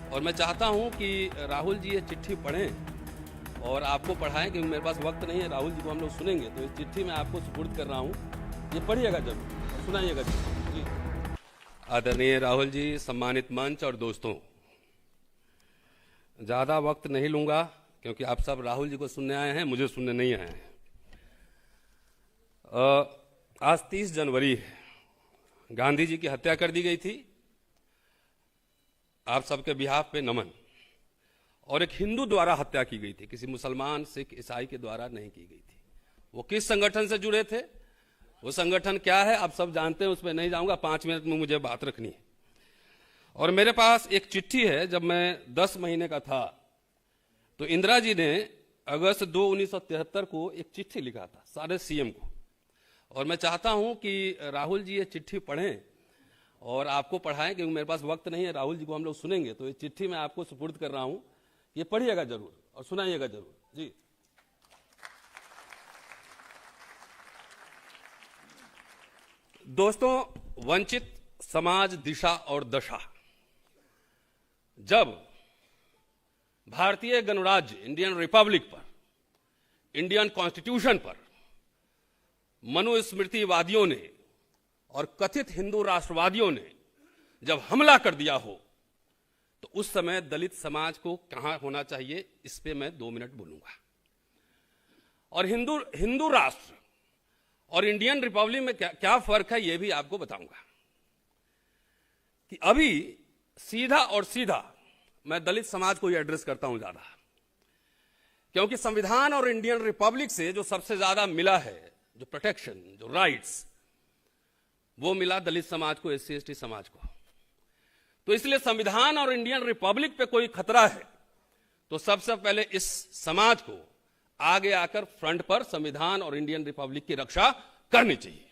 और मैं चाहता हूं कि राहुल जी ये चिट्ठी पढ़ें और आपको पढ़ाएं, क्योंकि मेरे पास वक्त नहीं है। राहुल जी को हम लोग सुनेंगे, तो इस चिट्ठी मैं आपको सुपुर्द कर रहा हूं, ये पढ़िएगा जरूर, सुनाइएगा जी। आदरणीय राहुल जी, सम्मानित मंच और दोस्तों, ज़्यादा वक्त नहीं लूँगा क्योंकि आप सब राहुल जी को सुनने आए हैं, मुझे सुनने नहीं आए हैं। आज 30 जनवरी है, गांधी जी की हत्या कर दी गई थी। आप सबके बिहाफ पे नमन। और एक हिंदू द्वारा हत्या की गई थी, किसी मुसलमान, सिख, ईसाई के द्वारा नहीं की गई थी। वो किस संगठन से जुड़े थे, वो संगठन क्या है, आप सब जानते हैं, उसमें नहीं जाऊंगा, 5 मिनट में मुझे बात रखनी है। और मेरे पास एक चिट्ठी है, जब मैं 10 महीने का था तो इंदिरा जी ने अगस्त 2, 1973 को एक चिट्ठी लिखा था सारे सीएम को। और मैं चाहता हूं कि राहुल जी ये चिट्ठी पढ़ें और आपको पढ़ाएं, क्योंकि मेरे पास वक्त नहीं है। राहुल जी को हम लोग सुनेंगे, तो ये चिट्ठी मैं आपको सुपुर्द कर रहा हूं, ये पढ़िएगा जरूर और सुनाइएगा जरूर जी। दोस्तों, वंचित समाज दिशा और दशा। जब भारतीय गणराज्य इंडियन रिपब्लिक पर, इंडियन कॉन्स्टिट्यूशन पर मनुस्मृतिवादियों ने और कथित हिंदू राष्ट्रवादियों ने जब हमला कर दिया हो, तो उस समय दलित समाज को कहां होना चाहिए, इस पे मैं 2 मिनट बोलूंगा। और हिंदू राष्ट्र और इंडियन रिपब्लिक में क्या फर्क है, यह भी आपको बताऊंगा। कि अभी सीधा और सीधा मैं दलित समाज को ही एड्रेस करता हूं ज्यादा, क्योंकि संविधान और इंडियन रिपब्लिक से जो सबसे ज्यादा मिला है, जो प्रोटेक्शन, जो राइट्स, वो मिला दलित समाज को, एससी एसटी समाज को। तो इसलिए संविधान और इंडियन रिपब्लिक पे कोई खतरा है तो सबसे पहले इस समाज को आगे आकर फ्रंट पर संविधान और इंडियन रिपब्लिक की रक्षा करनी चाहिए।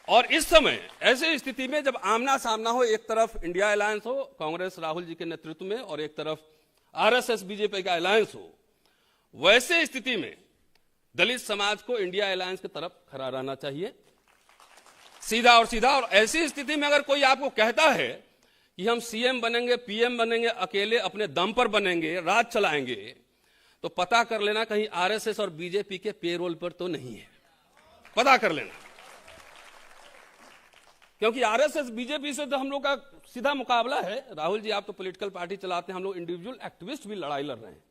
और इस समय ऐसी स्थिति में जब आमना सामना हो, एक तरफ इंडिया अलायंस हो कांग्रेस राहुल जी के नेतृत्व में और एक तरफ आरएसएस बीजेपी का अलायंस हो, वैसे स्थिति में दलित समाज को इंडिया अलायंस की तरफ खड़ा रहना चाहिए, सीधा और सीधा। और ऐसी स्थिति में अगर कोई आपको कहता है कि हम सीएम बनेंगे, पीएम बनेंगे, अकेले अपने दम पर बनेंगे, राज चलाएंगे, तो पता कर लेना कहीं आरएसएस और बीजेपी के पेरोल पर तो नहीं है, पता कर लेना। क्योंकि आरएसएस बीजेपी से तो हम लोग का सीधा मुकाबला है। राहुल जी, आप तो पॉलिटिकल पार्टी चलाते हैं, हम लोग इंडिविजुअल एक्टिविस्ट भी लड़ाई लड़ रहे हैं,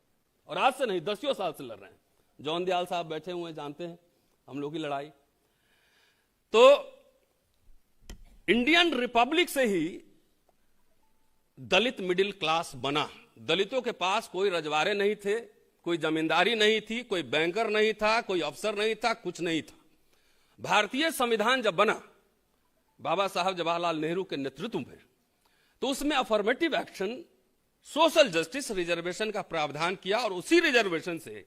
और आज से नहीं, 10 साल से लड़ रहे हैं। जॉन दयाल साहब बैठे हुए जानते हैं हम लोग की लड़ाई। तो इंडियन रिपब्लिक से ही दलित मिडिल क्लास बना। दलितों के पास कोई रजवाड़े नहीं थे, कोई जमींदारी नहीं थी, कोई बैंकर नहीं था, कोई अफसर नहीं था, कुछ नहीं था। भारतीय संविधान जब बना बाबा साहब जवाहरलाल नेहरू के नेतृत्व में, तो उसमें affirmative action, social justice, reservation का प्रावधान किया, और उसी रिजर्वेशन से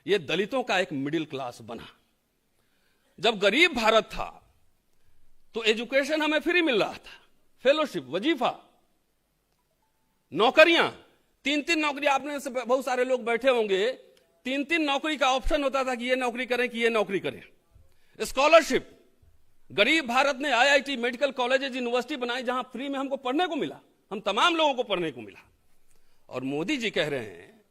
यह दलितों का एक मिडिल क्लास बना। जब गरीब भारत था तो एजुकेशन हमें फ्री मिल रहा था, फेलोशिप, वजीफा, नौकरियां, 3-3 नौकरी। आपने से बहुत सारे लोग बैठे होंगे, 3-3 नौकरी का ऑप्शन होता था कि ये नौकरी करें कि ये नौकरी करें। स्कॉलरशिप, गरीब भारत ने आईआईटी, मेडिकल कॉलेजेस, यूनिवर्सिटी बनाई जहां फ्री में हमको पढ़ने को मिला, हम तमाम लोगों को पढ़ने को मिला। और मोदी जी कह रहे हैं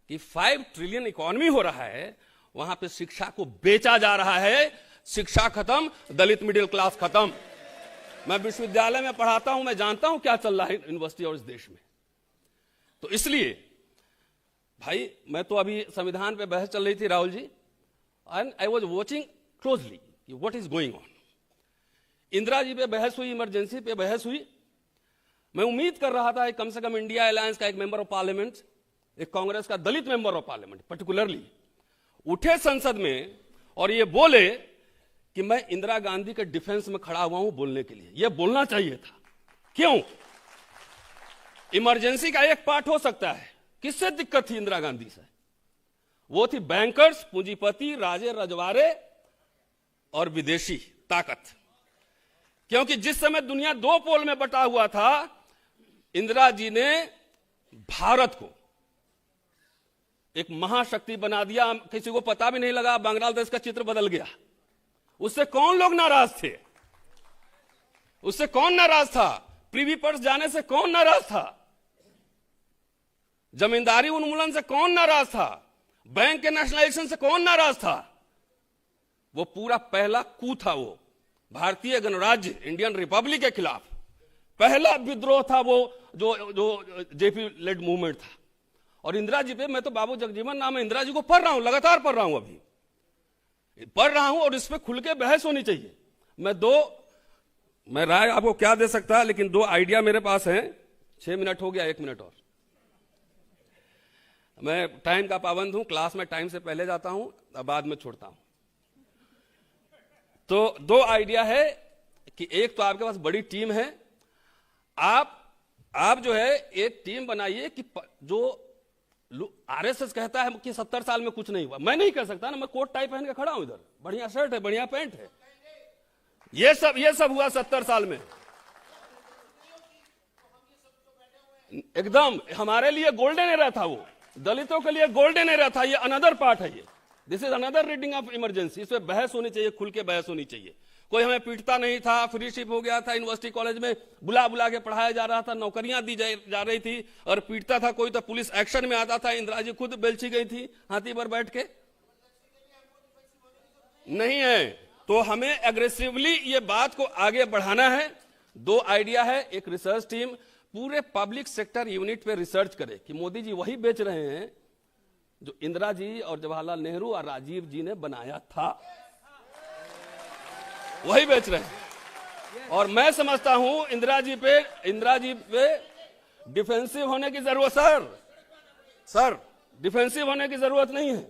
कि 5 ट्रिलियन इकोनॉमी हो रहा है, वहां पे शिक्षा को बेचा जा रहा है। शिक्षा खत्म, दलित मिडिल क्लास खत्म। मैं विश्वविद्यालय में पढ़ाता हूं, मैं जानता हूं क्या चल रहा है यूनिवर्सिटी और इस देश में। तो इसलिए भाई, मैं तो अभी संविधान पे बहस चल रही थी Rahul ji, and I was watching closely what is going on. Indira ji पे बहस हुई, इमरजेंसी पे बहस हुई। मैं उम्मीद कर रहा था कम से कम इंडिया अलायंस का एक मेंबर ऑफ पार्लियामेंट, एक कांग्रेस का दलित मेंबर ऑफ पार्लियामेंट पर्टिकुलरली उठे संसद में और ये बोले कि मैं इंदिरा गांधी के डिफेंस में खड़ा हुआ हूं बोलने के लिए। यह बोलना चाहिए था। क्यों? इमरजेंसी का एक पार्ट हो सकता है। किससे दिक्कत थी इंदिरा गांधी से? वो थी बैंकर्स, पूंजीपति, राजे रजवाड़े और विदेशी ताकत। क्योंकि जिस समय दुनिया 2 पोल में बटा हुआ था, इंदिरा जी ने भारत को एक महाशक्ति बना दिया। किसी को पता भी नहीं लगा, बांग्लादेश का चित्र बदल गया। उससे कौन लोग नाराज थे? उससे कौन नाराज था? प्रीवी पर्स जाने से कौन नाराज था? जमींदारी उन्मूलन से कौन नाराज था? बैंक के नेशनलाइजेशन से कौन नाराज था? वो पूरा पहला कू था, वो भारतीय गणराज्य इंडियन रिपब्लिक के खिलाफ पहला विद्रोह था, वो जो जेपी लेड मूवमेंट था। और इंदिरा जी पे मैं तो बाबू जगजीवन राम इंदिरा जी को पढ़ रहा हूं, लगातार पढ़ रहा हूं, अभी पढ़ रहा हूं, और इस पे खुल के बहस होनी चाहिए। मैं राय आपको क्या दे सकता, लेकिन 2 आइडिया मेरे पास हैं। 6 मिनट हो गया, 1 मिनट और। मैं टाइम का पाबंद हूं, क्लास में टाइम से पहले जाता हूं, बाद में छोड़ता हूं। तो 2 आइडिया है कि एक तो आपके पास बड़ी टीम है, आप जो है एक टीम बनाइए कि जो आरएसएस कहता है कि 70 साल में कुछ नहीं हुआ, मैं नहीं कह सकता ना, मैं कोट टाई पहन के खड़ा हूं इधर, बढ़िया शर्ट है, बढ़िया पैंट है, ये सब हुआ 70 साल में। एकदम हमारे लिए गोल्डन एरा था, वो दलितों के लिए गोल्डन एरा था। ये अनदर पार्ट है, ये this is another reading of emergency. इस पे बहस होनी चाहिए, खुल के बहस होनी चाहिए। कोई हमें पीटता नहीं था, फ्रीशिप हो गया था, यूनिवर्सिटी कॉलेज में बुला बुला के पढ़ाया जा रहा था, नौकरियां दी जा रही थी, और पीटता था कोई तो पुलिस एक्शन में आता था। इंदिरा जी खुद बेलची गई थी हाथी पर बैठ के, नहीं है। तो हमें एग्रेसिवली ये बात को आगे बढ़ाना है। 2 आइडिया है, एक रिसर्च टीम पूरे पब्लिक सेक्टर यूनिट पे रिसर्च करे कि मोदी जी वही बेच रहे हैं जो इंदिरा जी और जवाहरलाल नेहरू और राजीव जी ने बनाया था, वही बेच रहे हैं। और मैं समझता हूं इंदिरा जी पे डिफेंसिव होने की जरूरत, सर डिफेंसिव होने की जरूरत नहीं है,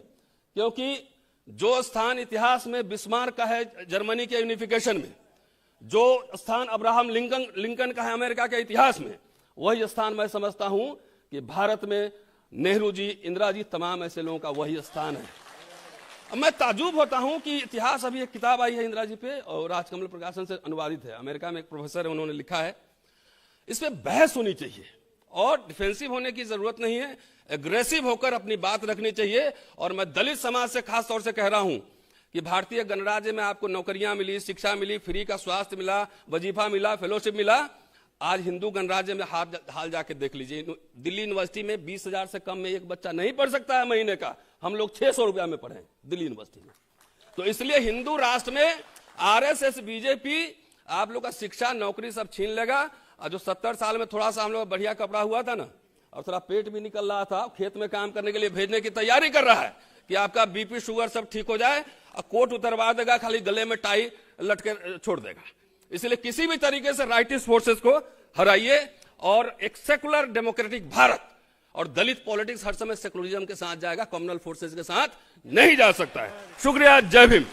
क्योंकि जो स्थान इतिहास में बिस्मार्क का है जर्मनी के यूनिफिकेशन में, जो स्थान अब्राहम लिंकन का है अमेरिका के इतिहास में, वही स्थान मैं समझता हूं कि भारत में नेहरू जी, इंदिरा जी, तमाम ऐसे लोगों का वही स्थान है। अब मैं ताजुब होता हूं कि इतिहास, अभी एक किताब आई है इंदिरा जी पे और राजकमल प्रकाशन से अनुवादित है, अमेरिका में एक प्रोफेसर है, उन्होंने लिखा है। इस पे बहस होनी चाहिए और डिफेंसिव होने की जरूरत नहीं है, एग्रेसिव होकर अपनी बात रखनी चाहिए। और मैं दलित समाज से खास तौर से कह रहा हूं कि भारतीय गणराज्य में आपको नौकरियां मिली, शिक्षा मिली, फ्री का स्वास्थ्य मिला, वजीफा मिला, फेलोशिप मिला। आज हिंदू गणराज्य में हाल जाके देख लीजिए, दिल्ली यूनिवर्सिटी में 20,000 से कम में एक बच्चा नहीं पढ़ सकता है महीने का। हम लोग 600 रुपया में पढ़े दिल्ली यूनिवर्सिटी में। तो इसलिए हिंदू राष्ट्र में आरएसएस, बीजेपी आप लोग का शिक्षा, नौकरी सब छीन लेगा। और जो 70 साल में थोड़ा सा हम लोग बढ़िया कपड़ा हुआ था ना, और थोड़ा पेट भी निकल रहा था, खेत में काम करने के लिए भेजने की तैयारी कर रहा है कि आपका बीपी शुगर सब ठीक हो जाए, और कोट उतरवा देगा, खाली गले में टाई लटके छोड़ देगा। इसलिए किसी भी तरीके से राइटिस्ट फोर्सेस को हराइए और एक सेकुलर डेमोक्रेटिक भारत, और दलित पॉलिटिक्स हर समय सेकुलरिज्म के साथ जाएगा, कम्युनल फोर्सेस के साथ नहीं जा सकता है। शुक्रिया, जय भीम।